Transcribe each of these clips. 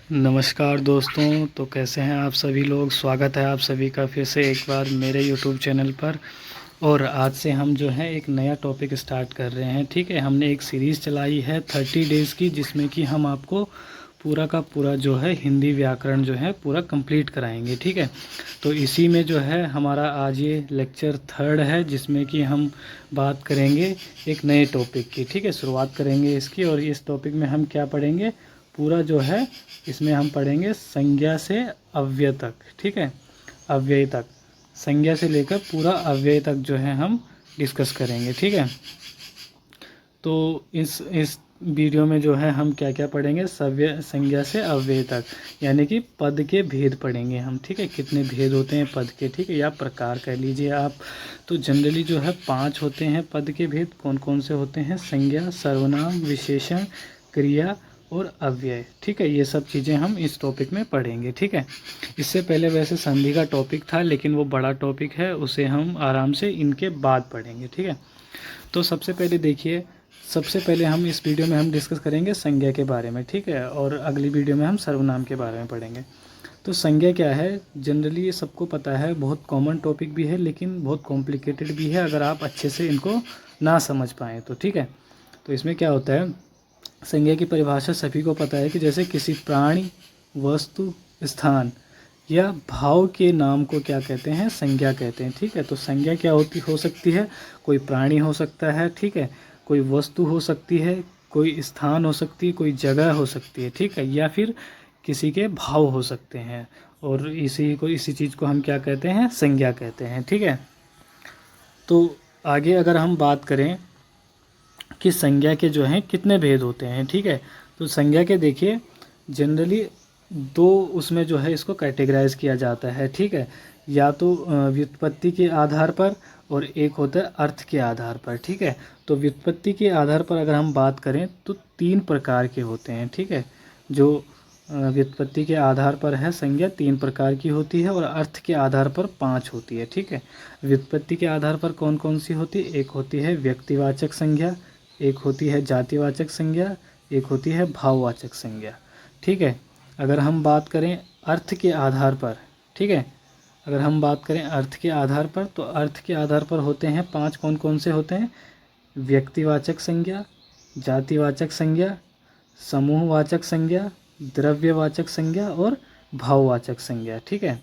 नमस्कार दोस्तों। तो कैसे हैं आप सभी लोग। स्वागत है आप सभी का फिर से एक बार मेरे यूट्यूब चैनल पर। और आज से हम जो है एक नया टॉपिक स्टार्ट कर रहे हैं। ठीक है, हमने एक सीरीज़ चलाई है 30 डेज़ की, जिसमें कि हम आपको पूरा का पूरा जो है हिंदी व्याकरण जो है पूरा कंप्लीट कराएंगे। ठीक है, तो इसी में जो है हमारा आज ये लेक्चर 3 है, जिसमें कि हम बात करेंगे एक नए टॉपिक की। ठीक है, शुरुआत करेंगे इसकी। और इस टॉपिक में हम क्या पढ़ेंगे, पूरा जो है इसमें हम पढ़ेंगे संज्ञा से अव्यय तक। ठीक है, अव्यय तक, संज्ञा से लेकर पूरा अव्यय तक जो है हम डिस्कस करेंगे। ठीक है, तो इस वीडियो में जो है हम क्या क्या पढ़ेंगे, सव्य संज्ञा से अव्यय तक, यानी कि पद के भेद पढ़ेंगे हम। ठीक है, कितने भेद होते हैं पद के, ठीक है, या प्रकार कह लीजिए आप। तो जनरली जो है 5 होते हैं पद के भेद। कौन कौन से होते हैं, संज्ञा, सर्वनाम, विशेषण, क्रिया और अव्यय। ठीक है, ये सब चीज़ें हम इस टॉपिक में पढ़ेंगे। ठीक है, इससे पहले वैसे संधि का टॉपिक था, लेकिन वो बड़ा टॉपिक है, उसे हम आराम से इनके बाद पढ़ेंगे। ठीक है, तो सबसे पहले देखिए, सबसे पहले हम इस वीडियो में हम डिस्कस करेंगे संज्ञा के बारे में। ठीक है, और अगली वीडियो में हम सर्वनाम के बारे में पढ़ेंगे। तो संज्ञा क्या है, जनरली ये सबको पता है, बहुत कॉमन टॉपिक भी है, लेकिन बहुत कॉम्प्लिकेटेड भी है अगर आप अच्छे से इनको ना समझ पाएँ तो। ठीक है, तो इसमें क्या होता है, संज्ञा की परिभाषा सभी को पता है कि जैसे किसी प्राणी, वस्तु, स्थान या भाव के नाम को क्या कहते हैं, संज्ञा कहते हैं। ठीक है, तो संज्ञा क्या हो सकती है, कोई प्राणी हो सकता है, ठीक है, कोई वस्तु हो सकती है, कोई स्थान हो सकती है, कोई जगह हो सकती है। ठीक है, या फिर किसी के भाव हो सकते हैं। और इसी चीज़ को हम क्या कहते हैं, संज्ञा कहते हैं। ठीक है, तो आगे अगर हम बात करें कि संज्ञा के जो हैं कितने भेद होते हैं। ठीक है, तो संज्ञा के देखिए जनरली 2 उसमें जो है इसको कैटेगराइज किया जाता है। ठीक है, या तो व्युत्पत्ति के आधार पर, और एक होता है अर्थ के आधार पर। ठीक है, तो व्युत्पत्ति के आधार पर अगर हम बात करें तो 3 प्रकार के होते हैं। ठीक है, जो व्युत्पत्ति के आधार पर है संज्ञा 3 प्रकार की होती है, और अर्थ के आधार पर 5 होती है। ठीक है, व्युत्पत्ति के आधार पर कौन कौन सी होती है, एक होती है व्यक्तिवाचक संज्ञा, एक होती है जातिवाचक संज्ञा, एक होती है भाववाचक संज्ञा। ठीक है, अगर हम बात करें अर्थ के आधार पर, ठीक है, अगर हम बात करें अर्थ के आधार पर, तो अर्थ के आधार पर होते हैं 5। कौन कौन से होते हैं, व्यक्तिवाचक संज्ञा, जातिवाचक संज्ञा, समूहवाचक संज्ञा, द्रव्यवाचक संज्ञा और भाववाचक संज्ञा। ठीक है,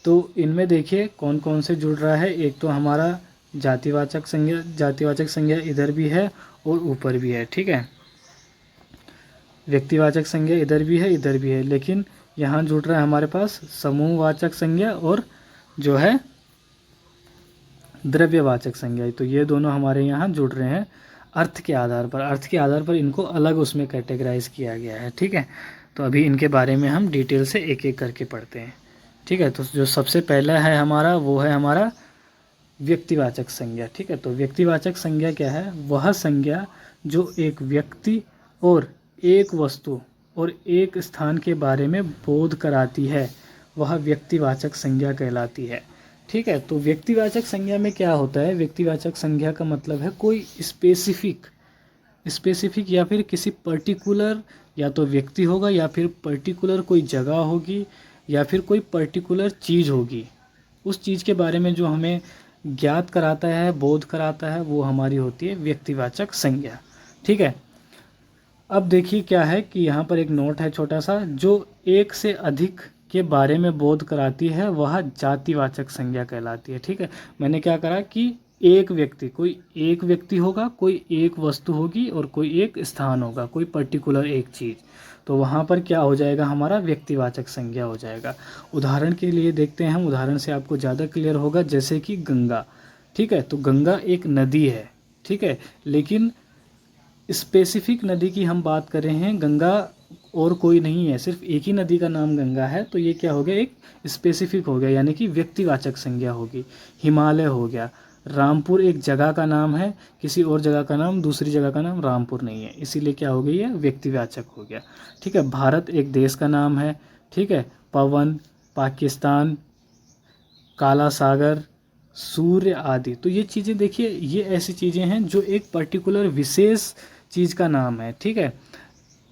तो इनमें देखिए कौन कौन से जुड़ रहा है। एक तो हमारा जातिवाचक संज्ञा इधर भी है और ऊपर भी है। ठीक है, व्यक्तिवाचक संज्ञा इधर भी है, इधर भी है, लेकिन यहाँ जुड़ रहा है हमारे पास समूहवाचक संज्ञा और जो है द्रव्यवाचक संज्ञा। तो ये दोनों हमारे यहाँ जुड़ रहे हैं अर्थ के आधार पर। अर्थ के आधार पर इनको अलग उसमें कैटेगराइज किया गया है। ठीक है, तो अभी इनके बारे में हम डिटेल से एक एक करके पढ़ते हैं। ठीक है, तो जो सबसे पहला है हमारा, वो है हमारा व्यक्तिवाचक संज्ञा। ठीक है, तो व्यक्तिवाचक संज्ञा क्या है, वह संज्ञा जो एक व्यक्ति और एक वस्तु और एक स्थान के बारे में बोध कराती है, वह व्यक्तिवाचक संज्ञा कहलाती है। ठीक है, तो व्यक्तिवाचक संज्ञा में क्या होता है, व्यक्तिवाचक संज्ञा का मतलब है कोई स्पेसिफिक या फिर किसी पर्टिकुलर, या तो व्यक्ति होगा या फिर पर्टिकुलर कोई जगह होगी या फिर कोई पर्टिकुलर चीज़ होगी। उस चीज़ के बारे में जो हमें ज्ञात कराता है, बोध कराता है, वो हमारी होती है व्यक्तिवाचक संज्ञा। ठीक है, अब देखिए क्या है कि यहाँ पर एक नोट है छोटा सा, जो एक से अधिक के बारे में बोध कराती है वह जातिवाचक संज्ञा कहलाती है। ठीक है, मैंने क्या करा कि एक व्यक्ति, कोई एक व्यक्ति होगा, कोई एक वस्तु होगी और कोई एक स्थान होगा, कोई पर्टिकुलर एक चीज़, तो वहाँ पर क्या हो जाएगा, हमारा व्यक्तिवाचक संज्ञा हो जाएगा। उदाहरण के लिए देखते हैं हम, उदाहरण से आपको ज़्यादा क्लियर होगा, जैसे कि गंगा। ठीक है, तो गंगा एक नदी है। ठीक है, लेकिन स्पेसिफिक नदी की हम बात कर रहे हैं, गंगा और कोई नहीं है, सिर्फ एक ही नदी का नाम गंगा है, तो ये क्या हो गया, एक स्पेसिफिक हो गया, यानी कि व्यक्तिवाचक संज्ञा होगी। हिमालय हो गया, रामपुर एक जगह का नाम है, किसी और जगह का नाम, दूसरी जगह का नाम रामपुर नहीं है, इसीलिए क्या हो गई है, व्यक्तिवाचक हो गया। ठीक है, भारत एक देश का नाम है। ठीक है, पवन, पाकिस्तान, काला सागर, सूर्य आदि, तो ये चीज़ें देखिए, ये ऐसी चीज़ें हैं जो एक पर्टिकुलर विशेष चीज़ का नाम है। ठीक है,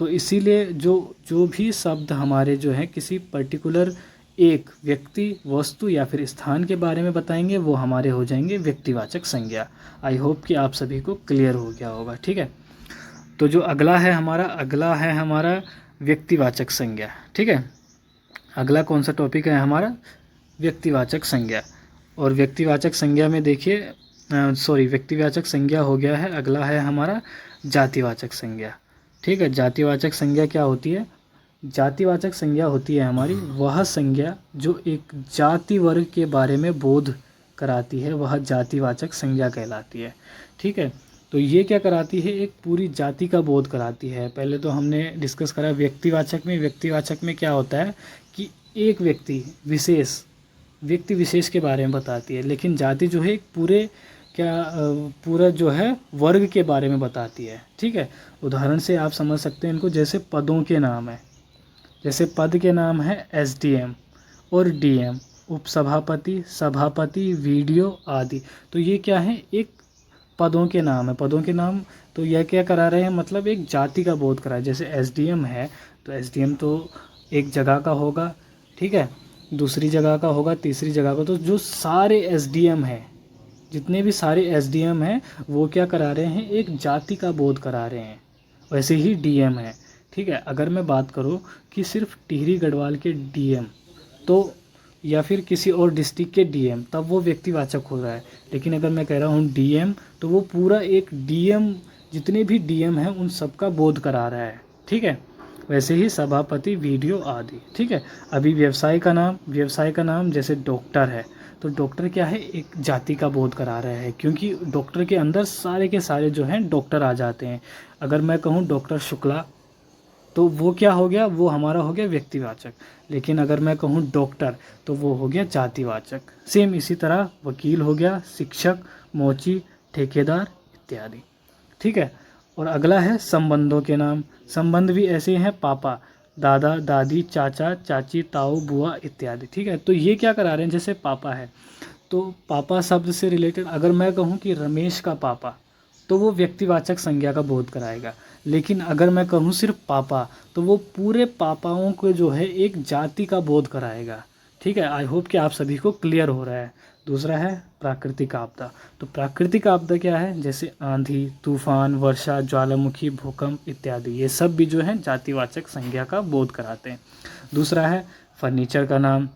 तो इसीलिए जो जो भी शब्द हमारे जो है किसी पर्टिकुलर एक व्यक्ति, वस्तु या फिर स्थान के बारे में बताएंगे वो हमारे हो जाएंगे व्यक्तिवाचक संज्ञा। आई होप कि आप सभी को क्लियर हो गया होगा। ठीक है, तो जो अगला है हमारा व्यक्तिवाचक संज्ञा। ठीक है, अगला कौन सा टॉपिक है हमारा? व्यक्तिवाचक संज्ञा। और व्यक्तिवाचक संज्ञा में देखिए व्यक्तिवाचक संज्ञा हो गया है, अगला है हमारा जातिवाचक संज्ञा। ठीक है, जातिवाचक संज्ञा क्या होती है? जातिवाचक संज्ञा होती है हमारी वह संज्ञा जो एक जाति वर्ग के बारे में बोध कराती है, वह जातिवाचक संज्ञा कहलाती है। ठीक है, तो ये क्या कराती है? एक पूरी जाति का बोध कराती है। पहले तो हमने डिस्कस करा व्यक्तिवाचक में क्या होता है कि एक व्यक्ति विशेष के बारे में बताती है, लेकिन जाति जो है एक पूरा जो है वर्ग के बारे में बताती है। ठीक है, उदाहरण से आप समझ सकते हैं इनको, जैसे पदों के नाम है, जैसे पद के नाम है एसडीएम और डीएम, उपसभापति, सभापति, वीडियो आदि। तो ये क्या है? एक पदों के नाम है। पदों के नाम तो यह क्या करा रहे हैं? मतलब एक जाति का बोध करा है। जैसे एसडीएम है तो एसडीएम तो एक जगह का होगा, ठीक है, दूसरी जगह का होगा, तीसरी जगह का। तो जो सारे एसडीएम हैं, जितने भी सारे एसडीएम हैं वो क्या करा रहे हैं? एक जाति का बोध करा रहे हैं। वैसे ही डीएम है। ठीक है, अगर मैं बात करूं कि सिर्फ टिहरी गढ़वाल के डीएम तो या फिर किसी और डिस्ट्रिक्ट के डीएम, तब वो व्यक्तिवाचक हो रहा है। लेकिन अगर मैं कह रहा हूँ डीएम तो वो पूरा एक डीएम, जितने भी डीएम हैं उन सबका बोध करा रहा है। ठीक है, वैसे ही सभापति, वीडियो आदि। ठीक है, अभी व्यवसाय का नाम जैसे डॉक्टर है, तो डॉक्टर क्या है? एक जाति का बोध करा रहा है, क्योंकि डॉक्टर के अंदर सारे के सारे जो हैं डॉक्टर आ जाते हैं। अगर मैं कहूँ डॉक्टर शुक्ला तो वो क्या हो गया? वो हमारा हो गया व्यक्तिवाचक। लेकिन अगर मैं कहूँ डॉक्टर तो वो हो गया जातिवाचक। सेम इसी तरह वकील हो गया, शिक्षक, मोची, ठेकेदार इत्यादि। ठीक है, और अगला है संबंधों के नाम। संबंध भी ऐसे हैं, पापा, दादा, दादी, चाचा, चाची, ताऊ, बुआ इत्यादि। ठीक है, तो ये क्या करा रहे हैं? जैसे पापा है तो पापा शब्द से रिलेटेड अगर मैं कहूँ कि रमेश का पापा तो वो व्यक्तिवाचक संज्ञा का बोध कराएगा। लेकिन अगर मैं कहूँ सिर्फ पापा तो वो पूरे पापाओं को जो है एक जाति का बोध कराएगा। ठीक है, आई होप कि आप सभी को क्लियर हो रहा है। दूसरा है प्राकृतिक आपदा। तो प्राकृतिक आपदा क्या है? जैसे आंधी, तूफान, वर्षा, ज्वालामुखी, भूकंप इत्यादि। ये सब भी जो है जातिवाचक संज्ञा का बोध कराते हैं। दूसरा है फर्नीचर का नाम,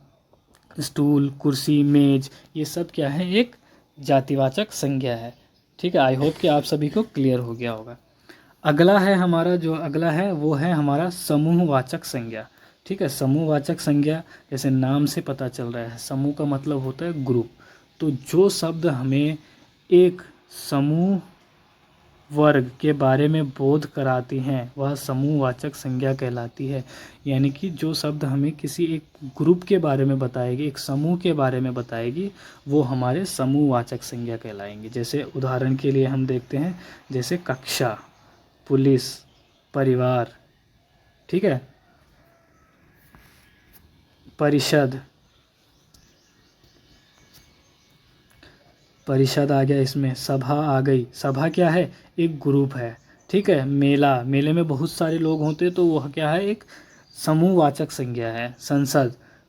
स्टूल, कुर्सी, मेज, ये सब क्या है? एक जातिवाचक संज्ञा है। ठीक है, आई होप कि आप सभी को क्लियर हो गया होगा। अगला है वो है हमारा समूहवाचक संज्ञा। ठीक है, समूहवाचक संज्ञा जैसे नाम से पता चल रहा है, समूह का मतलब होता है ग्रुप। तो जो शब्द हमें एक समूह वर्ग के बारे में बोध कराती हैं वह समूहवाचक संज्ञा कहलाती है। यानी कि जो शब्द हमें किसी एक ग्रुप के बारे में बताएगी, एक समूह के बारे में बताएगी, वो हमारे समूहवाचक संज्ञा कहलाएंगे। जैसे उदाहरण के लिए हम देखते हैं, जैसे कक्षा, पुलिस, परिवार, ठीक है, परिषद आ गया, इसमें सभा आ गई। सभा क्या है? एक ग्रुप है। ठीक है, मेले में बहुत सारे लोग होते तो वह क्या है? एक समूहवाचक संज्ञा है।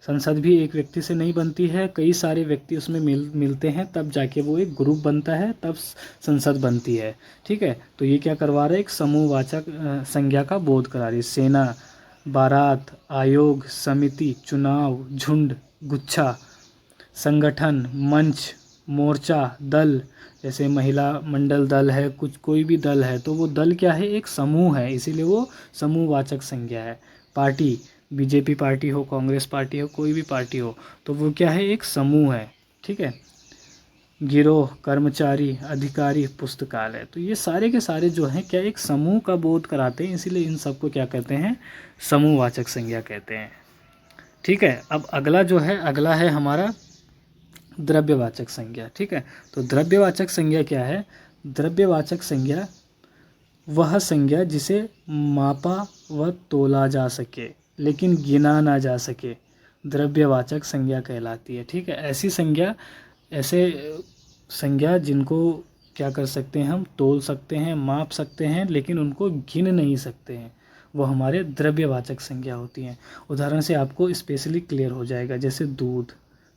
संसद भी एक व्यक्ति से नहीं बनती है, कई सारे व्यक्ति उसमें मिलते हैं तब जाके वो एक ग्रुप बनता है, तब संसद बनती है। ठीक है, तो ये क्या करवा रहा है? एक समूहवाचक संज्ञा का बोध करा रही है। सेना, बारात, आयोग, समिति, चुनाव, झुंड, गुच्छा, संगठन, मंच, मोर्चा, दल, जैसे महिला मंडल दल है, कोई भी दल है तो वो दल क्या है? एक समूह है, इसीलिए वो समूहवाचक संज्ञा है। पार्टी, बीजेपी पार्टी हो, कांग्रेस पार्टी हो, कोई भी पार्टी हो तो वो क्या है? एक समूह है। ठीक है, गिरोह, कर्मचारी, अधिकारी, पुस्तकालय, तो ये सारे के सारे जो हैं क्या एक समूह का बोध कराते हैं, इसीलिए इन सबको क्या कहते हैं? समूहवाचक संज्ञा कहते हैं। ठीक है, अब अगला है हमारा द्रव्यवाचक संज्ञा। ठीक है, तो द्रव्यवाचक संज्ञा क्या है? द्रव्यवाचक संज्ञा वह संज्ञा जिसे मापा व तोला जा सके लेकिन गिना ना जा सके, द्रव्यवाचक संज्ञा कहलाती है। ठीक है, ऐसे संज्ञा जिनको क्या कर सकते हैं हम? तोल सकते हैं, माप सकते हैं, लेकिन उनको गिन नहीं सकते हैं, वो हमारे द्रव्यवाचक संज्ञा होती हैं। उदाहरण से आपको स्पेशली क्लियर हो जाएगा, जैसे दूध।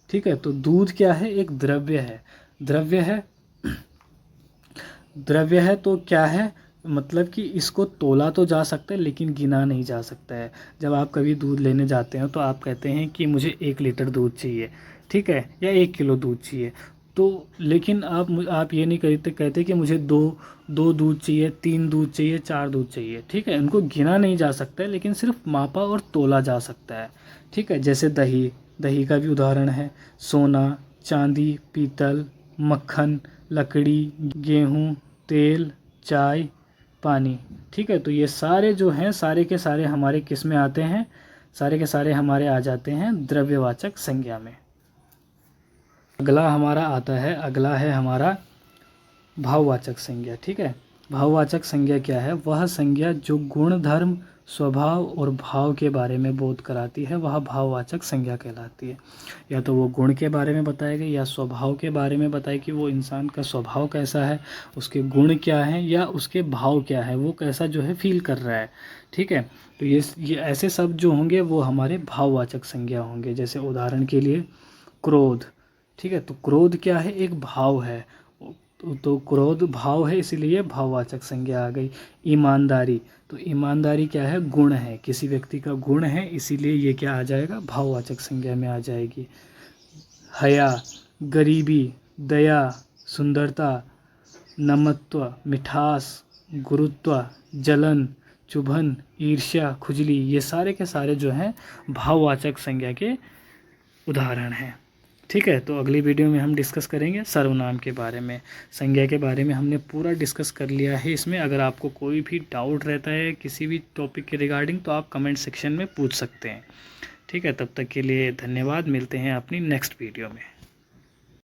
ठीक है, तो दूध क्या है, एक द्रव्य है। द्रव्य है तो क्या है, मतलब कि इसको तोला तो जा सकता है लेकिन गिना नहीं जा सकता है। जब आप कभी दूध लेने जाते हो तो आप कहते हैं कि मुझे 1 लीटर दूध चाहिए, ठीक है, या 1 किलो दूध चाहिए। तो लेकिन आप ये नहीं कहते कि मुझे दो दूध चाहिए, 3 दूध चाहिए, 4 दूध चाहिए। ठीक है, इनको गिना नहीं जा सकता है लेकिन सिर्फ मापा और तोला जा सकता है। ठीक है, जैसे दही का भी उदाहरण है। सोना, चांदी, पीतल, मक्खन, लकड़ी, गेहूँ, तेल, चाय, पानी। ठीक है, तो ये सारे जो हैं, सारे के सारे हमारे किस में आते हैं, सारे के सारे हमारे आ जाते हैं द्रव्यवाचक संज्ञा में। अगला है हमारा भाववाचक संज्ञा। ठीक है, भाववाचक संज्ञा क्या है, वह संज्ञा जो गुण, धर्म, स्वभाव और भाव के बारे में बोध कराती है, वह भाववाचक संज्ञा कहलाती है। या तो वो गुण के बारे में बताएगी या स्वभाव के बारे में बताए कि वो इंसान का स्वभाव कैसा है, उसके गुण क्या हैं, या उसके भाव क्या है, वो कैसा जो है फील कर रहा है। ठीक है, तो ये ऐसे शब्द जो होंगे वो हमारे भाववाचक संज्ञा होंगे। जैसे उदाहरण के लिए क्रोध। ठीक है, तो क्रोध क्या है, एक भाव है। तो क्रोध भाव है, इसीलिए भाववाचक संज्ञा आ गई। ईमानदारी, तो ईमानदारी क्या है, गुण है, किसी व्यक्ति का गुण है, इसीलिए ये क्या आ जाएगा, भाववाचक संज्ञा में आ जाएगी। हया, गरीबी, दया, सुंदरता, नमत्व, मिठास, गुरुत्व, जलन, चुभन, ईर्ष्या, खुजली, ये सारे के सारे जो हैं भाववाचक संज्ञा के उदाहरण हैं। ठीक है, तो अगली वीडियो में हम डिस्कस करेंगे सर्वनाम के बारे में। संज्ञा के बारे में हमने पूरा डिस्कस कर लिया है इसमें। अगर आपको कोई भी डाउट रहता है किसी भी टॉपिक के रिगार्डिंग तो आप कमेंट सेक्शन में पूछ सकते हैं। ठीक है, तब तक के लिए धन्यवाद, मिलते हैं अपनी नेक्स्ट वीडियो में।